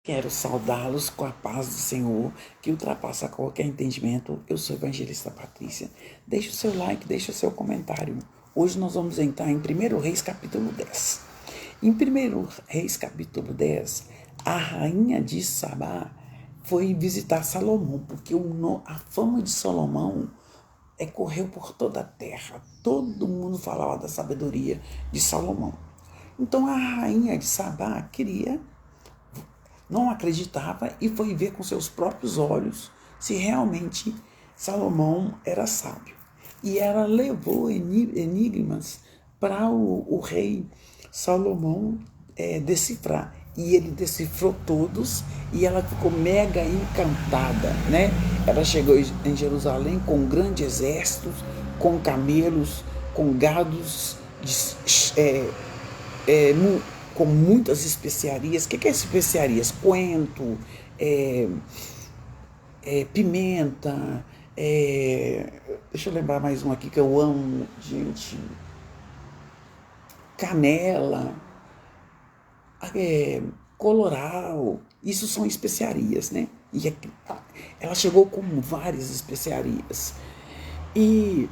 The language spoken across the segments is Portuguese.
Quero saudá-los com a paz do Senhor, que ultrapassa qualquer entendimento. Eu sou a evangelista Patrícia. Deixe o seu like, deixe o seu comentário. Hoje nós vamos entrar em 1 Reis capítulo 10. Em 1 Reis capítulo 10, a rainha de Sabá foi visitar Salomão, porque a fama de Salomão correu por toda a terra. Todo mundo falava da sabedoria de Salomão. Então a rainha de Sabá não acreditava e foi ver com seus próprios olhos se realmente Salomão era sábio. E ela levou enigmas para o rei Salomão decifrar. E ele decifrou todos e ela ficou mega encantada, né? Ela chegou em Jerusalém com um grande exército, com camelos, com gados, com muitas especiarias. O que é especiarias? Coentro, pimenta, deixa eu lembrar mais um aqui que eu amo, gente, canela, coloral, isso são especiarias, né? E ela chegou com várias especiarias. E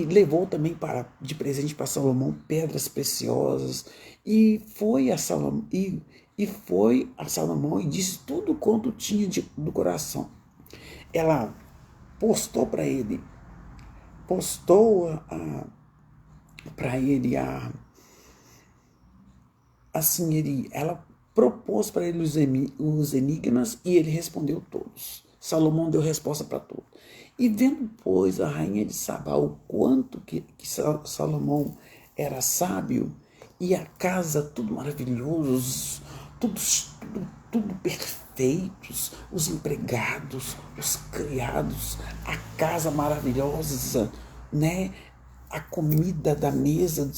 levou também de presente para Salomão pedras preciosas. E foi a Salomão e disse tudo quanto tinha do coração. Ela postou para ele, ela propôs para ele os enigmas e ele respondeu todos. Salomão deu resposta para tudo. E vendo, pois, a rainha de Sabá o quanto que Salomão era sábio, e a casa tudo maravilhoso, tudo perfeitos, os empregados, os criados, a casa maravilhosa, né? A comida da mesa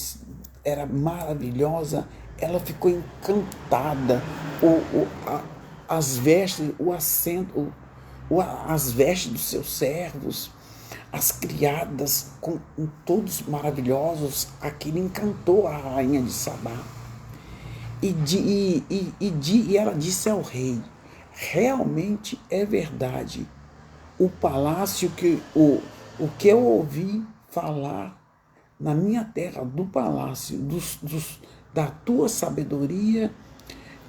era maravilhosa. Ela ficou encantada. As vestes, o assento, as vestes dos seus servos, as criadas, com todos maravilhosos. Aquilo encantou a rainha de Sabá. E ela disse ao rei: realmente é verdade. O palácio o que eu ouvi falar na minha terra, do palácio, da tua sabedoria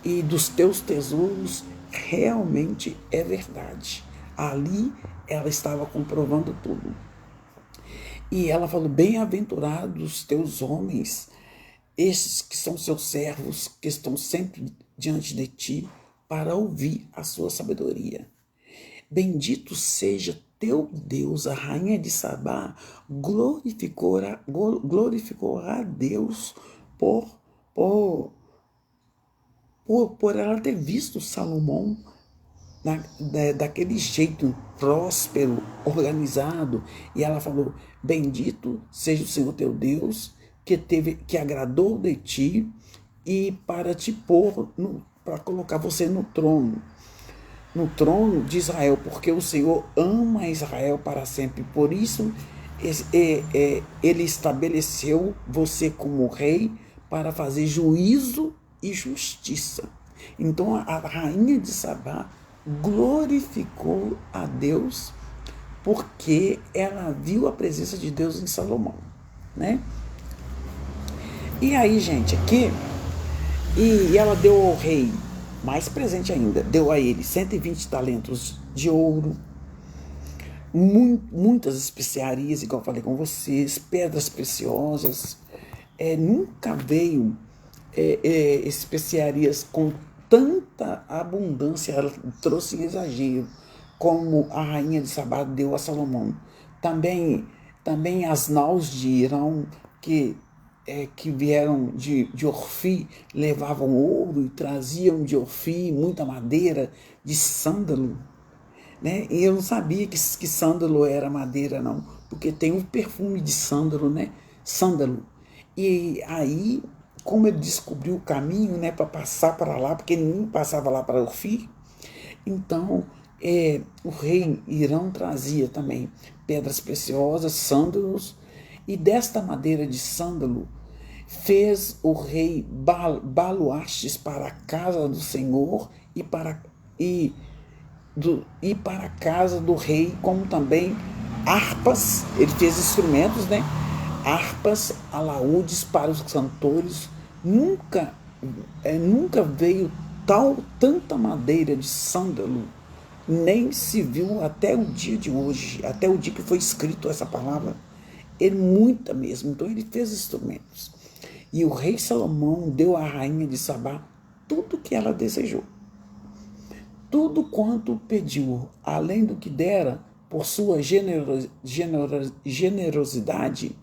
e dos teus tesouros, realmente é verdade. Ali ela estava comprovando tudo. E ela falou: bem-aventurados os teus homens, estes que são seus servos, que estão sempre diante de ti para ouvir a sua sabedoria. Bendito seja teu Deus. A rainha de Sabá glorificou a Deus por ela ter visto Salomão daquele jeito próspero, organizado. E ela falou: bendito seja o Senhor teu Deus, que agradou de ti e para te pôr, para colocar você no trono de Israel, porque o Senhor ama Israel para sempre. Por isso ele estabeleceu você como rei para fazer juízo e justiça. Então a rainha de Sabá glorificou a Deus porque ela viu a presença de Deus em Salomão, né? E aí, gente, aqui, e ela deu ao rei mais presente ainda, deu a ele 120 talentos de ouro, muitas especiarias, igual eu falei com vocês, pedras preciosas. Nunca veio especiarias com tanta abundância. Ela trouxe em exagero, como a rainha de Sabá deu a Salomão. Também as naus de Irão, que vieram de Orfi, levavam ouro e traziam de Orfi muita madeira de sândalo, né? E eu não sabia que sândalo era madeira, não, porque tem um perfume de sândalo, né? Sândalo. E aí, como ele descobriu o caminho, né, para passar para lá, porque ninguém passava lá para Orfi, então o rei Irão trazia também pedras preciosas, sândalos, e desta madeira de sândalo fez o rei baluartes para a casa do Senhor e para, e, e para a casa do rei, como também harpas, ele fez instrumentos, né? Harpas, alaúdes para os cantores. Nunca veio tanta madeira de sândalo, nem se viu até o dia de hoje, até o dia que foi escrito essa palavra. Ele muita mesmo. Então ele fez instrumentos. E o rei Salomão deu à rainha de Sabá tudo que ela desejou. Tudo quanto pediu, além do que dera por sua generosidade,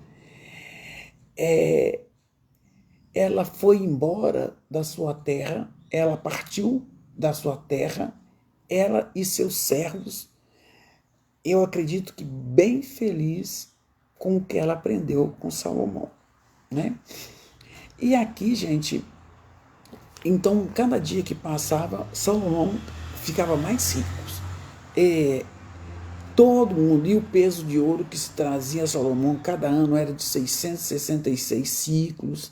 ela foi embora da sua terra, ela partiu da sua terra, ela e seus servos, eu acredito que bem feliz com o que ela aprendeu com Salomão, né? E aqui, gente, então, cada dia que passava, Salomão ficava mais rico. Todo mundo, e o peso de ouro que se trazia a Salomão cada ano era de 666 ciclos,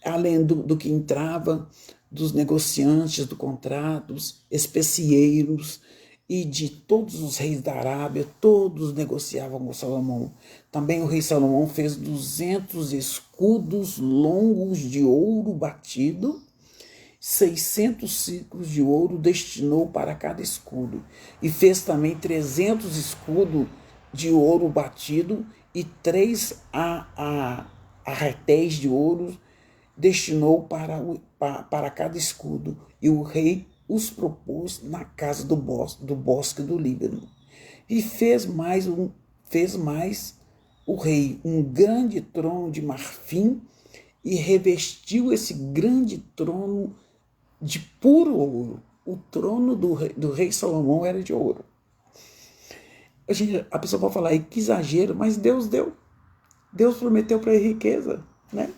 além do que entrava dos negociantes do contratos, especieiros e de todos os reis da Arábia, todos negociavam com Salomão. Também o rei Salomão fez 200 escudos longos de ouro batido, 600 ciclos de ouro destinou para cada escudo, e fez também 300 escudos de ouro batido e 3 arretéis de ouro destinou para cada escudo, e o rei os propôs na casa do bosque do Líbano. E fez mais o rei um grande trono de marfim, e revestiu esse grande trono de puro ouro. O trono do rei Salomão era de ouro. A pessoa pode falar, que exagero, mas Deus deu. Deus prometeu para ele riqueza, né?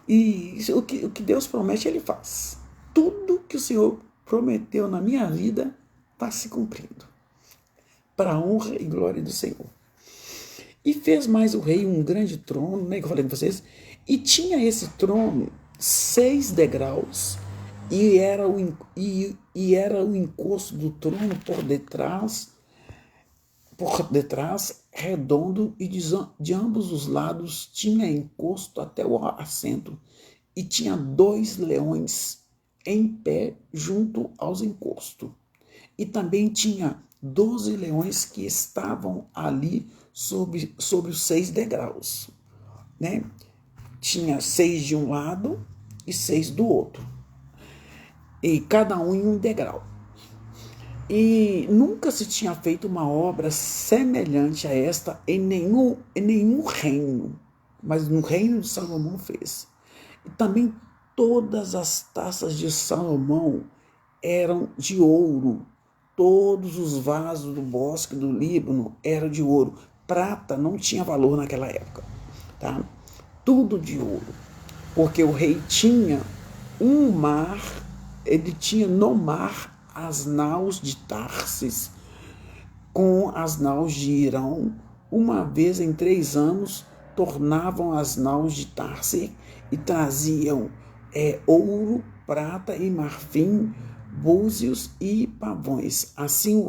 E o que Deus promete, Ele faz. Tudo que o Senhor prometeu na minha vida está se cumprindo, para a honra e glória do Senhor. E fez mais o rei um grande trono, né, que eu falei com vocês, e tinha esse trono 6 degraus, e era o encosto do trono por detrás, redondo, e de ambos os lados tinha encosto até o assento, e tinha 2 leões em pé junto aos encostos. E também tinha 12 leões que estavam ali sobre os 6 degraus, né? Tinha 6 de um lado e 6 do outro, e cada um em um degrau. E nunca se tinha feito uma obra semelhante a esta em nenhum reino, mas no reino de Salomão fez. E também todas as taças de Salomão eram de ouro. Todos os vasos do bosque do Líbano eram de ouro. Prata não tinha valor naquela época, tá? Tudo de ouro, porque o rei tinha um mar, ele tinha no mar as naus de Tarsis com as naus de Irão. Uma vez em 3 anos tornavam as naus de Tarsis e traziam ouro, prata e marfim, búzios e pavões. Assim,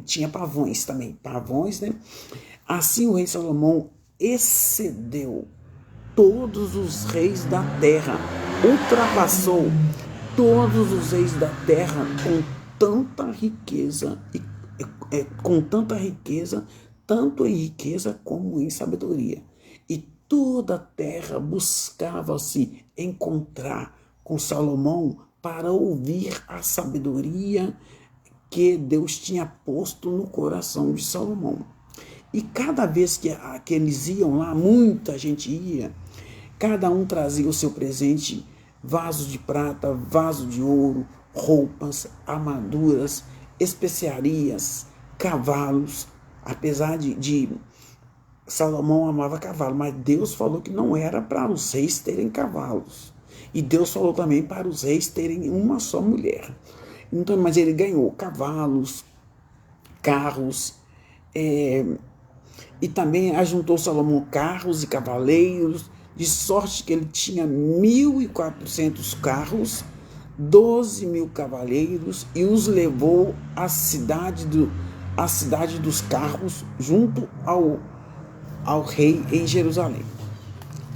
tinha pavões também, né? Assim o rei Salomão excedeu todos os reis da terra, ultrapassou todos os reis da terra com tanta riqueza, tanto em riqueza como em sabedoria. E toda a terra buscava se encontrar com Salomão para ouvir a sabedoria que Deus tinha posto no coração de Salomão. E cada vez que eles iam lá, muita gente ia, cada um trazia o seu presente, vasos de prata, vaso de ouro, roupas, armaduras, especiarias, cavalos. Apesar de Salomão amava cavalo, mas Deus falou que não era para os reis terem cavalos. E Deus falou também para os reis terem uma só mulher. Então, mas ele ganhou cavalos, carros, e também ajuntou Salomão carros e cavaleiros, de sorte que ele tinha 1.400 carros, 12.000 cavaleiros e os levou à cidade dos carros, junto ao rei em Jerusalém.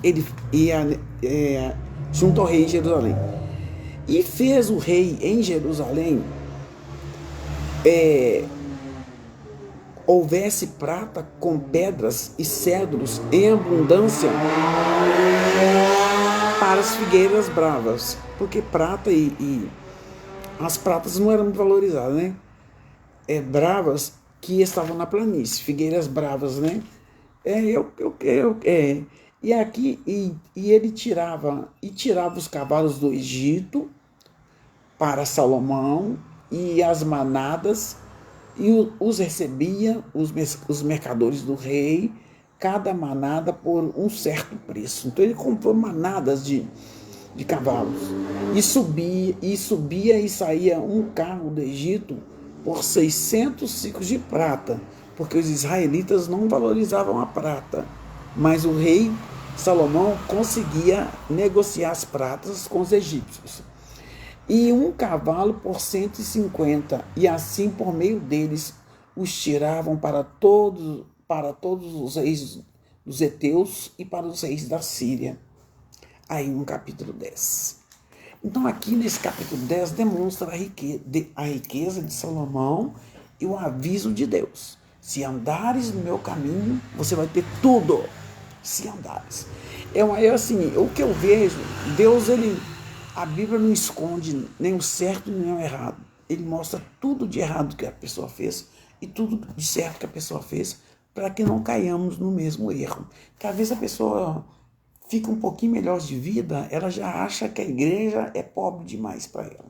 Ele ia junto ao rei em Jerusalém. E fez o rei em Jerusalém houvesse prata com pedras e cedros em abundância para as figueiras bravas, porque prata e as pratas não eram muito valorizadas, né? Bravas que estavam na planície, figueiras bravas, né? E aqui ele tirava os cavalos do Egito para Salomão e as manadas, e os recebia os mercadores do rei, cada manada por um certo preço. Então ele comprou manadas de cavalos e subia e saía um carro do Egito por 600 ciclos de prata, porque os israelitas não valorizavam a prata, mas o rei Salomão conseguia negociar as pratas com os egípcios. E um cavalo por 150, e assim por meio deles os tiravam para todos os reis dos heteus e para os reis da Síria. Aí no capítulo 10. Então aqui nesse capítulo 10 demonstra a riqueza de Salomão e o aviso de Deus. Se andares no meu caminho, você vai ter tudo. Se andares. Assim, o que eu vejo, Deus, a Bíblia não esconde nem o certo nem o errado. Ele mostra tudo de errado que a pessoa fez e tudo de certo que a pessoa fez, para que não caiamos no mesmo erro. Que às vezes a pessoa fica um pouquinho melhor de vida, ela já acha que a igreja é pobre demais para ela.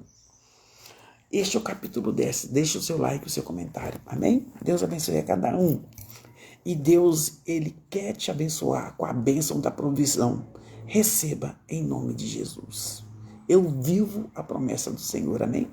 Este é o capítulo 10. Deixe o seu like, o seu comentário. Amém? Deus abençoe a cada um. E Deus, Ele quer te abençoar com a bênção da provisão. Receba em nome de Jesus. Eu vivo a promessa do Senhor. Amém?